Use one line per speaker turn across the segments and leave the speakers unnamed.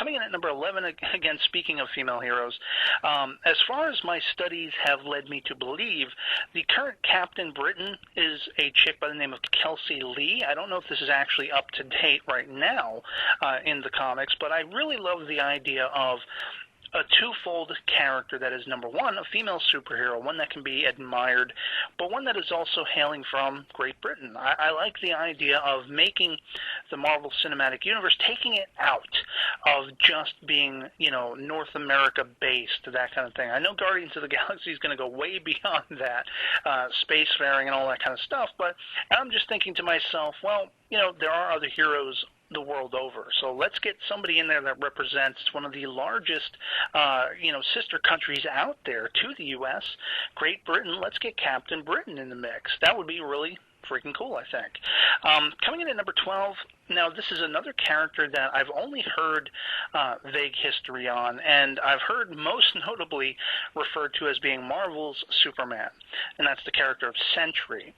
coming in at number 11, again, speaking of female heroes, as far as my studies have led me to believe, the current Captain Britain is a chick by the name of Kelsey Lee. I don't know if this is actually up to date right now in the comics, but I really love the idea of a twofold character that is, number one, a female superhero, one that can be admired, but one that is also hailing from Great Britain. I like the idea of making the Marvel Cinematic Universe, taking it out of just being, North America-based, that kind of thing. I know Guardians of the Galaxy is going to go way beyond that, spacefaring and all that kind of stuff, but I'm just thinking to myself, well, there are other heroes the world over. So let's get somebody in there that represents one of the largest, sister countries out there to the U.S., Great Britain. Let's get Captain Britain in the mix. That would be really freaking cool, I think. Coming in at number 12, now this is another character that I've only heard vague history on, and I've heard most notably referred to as being Marvel's Superman, and that's the character of Sentry.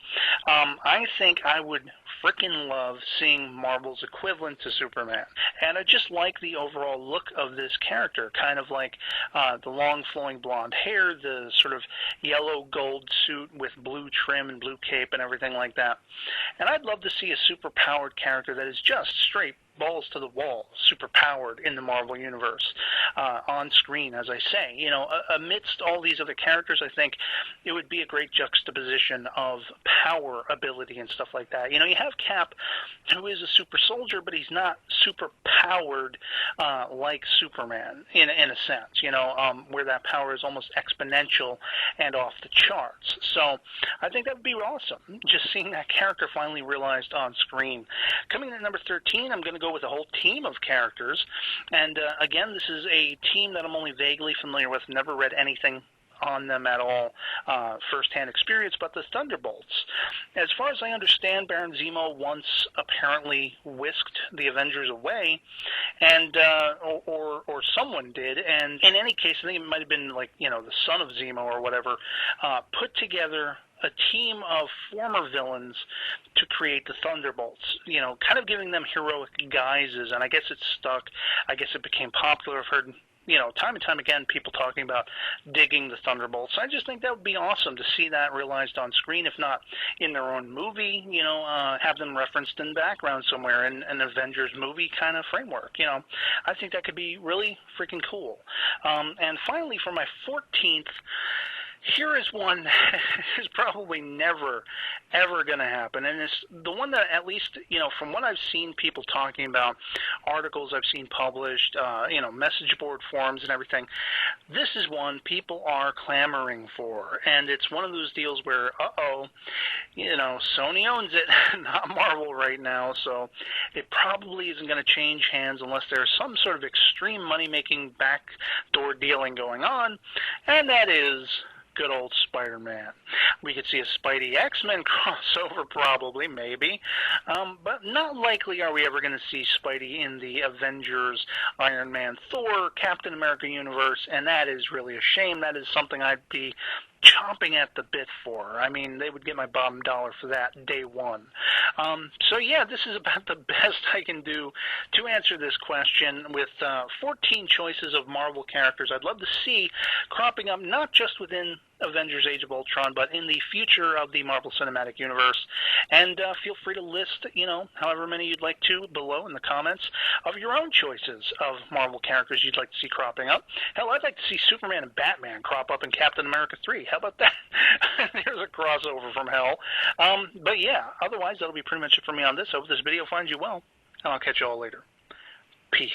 I think I would freaking love seeing Marvel's equivalent to Superman, and I just like the overall look of this character, kind of like the long flowing blonde hair, the sort of yellow gold suit with blue trim and blue cape and everything like that. And I'd love to see a super-powered character that is just straight balls to the wall, super powered in the Marvel Universe, on screen, as I say. Amidst all these other characters, I think it would be a great juxtaposition of power, ability, and stuff like that. You have Cap, who is a super soldier, but he's not super powered like Superman, in a sense, where that power is almost exponential and off the charts. So I think that would be awesome, just seeing that character finally realized on screen. Coming in at number 13, I'm going to go with a whole team of characters, and again, this is a team that I'm only vaguely familiar with, never read anything on them at all, first-hand experience, but the Thunderbolts. As far as I understand, Baron Zemo once apparently whisked the Avengers away, and or someone did, and in any case, I think it might have been like, the son of Zemo or whatever, put together a team of former villains to create the Thunderbolts, kind of giving them heroic guises, and I guess it stuck. I guess it became popular. I've heard, time and time again, people talking about digging the Thunderbolts. I just think that would be awesome to see that realized on screen, if not in their own movie, have them referenced in the background somewhere in an Avengers movie kind of framework. I think that could be really freaking cool. And finally, for my 14th, here is one that is probably never, ever going to happen, and it's the one that, at least, from what I've seen people talking about, articles I've seen published, message board forums and everything, this is one people are clamoring for, and it's one of those deals where, Sony owns it, not Marvel right now, so it probably isn't going to change hands unless there's some sort of extreme money-making backdoor dealing going on, and that is good old Spider-Man. We could see a Spidey X-Men crossover, probably, maybe, but not likely are we ever going to see Spidey in the Avengers, Iron Man, Thor, Captain America universe, and that is really a shame. That is something I'd be chomping at the bit for. I mean, they would get my bottom dollar for that day one. So yeah, this is about the best I can do to answer this question with 14 choices of Marvel characters I'd love to see cropping up not just within Avengers Age of Ultron, but in the future of the Marvel Cinematic Universe. And feel free to list, however many you'd like to below in the comments of your own choices of Marvel characters you'd like to see cropping up. Hell, I'd like to see Superman and Batman crop up in Captain America 3. How about that? There's a crossover from hell. But yeah, otherwise, that'll be pretty much it for me on this. I hope this video finds you well, and I'll catch you all later. Peace.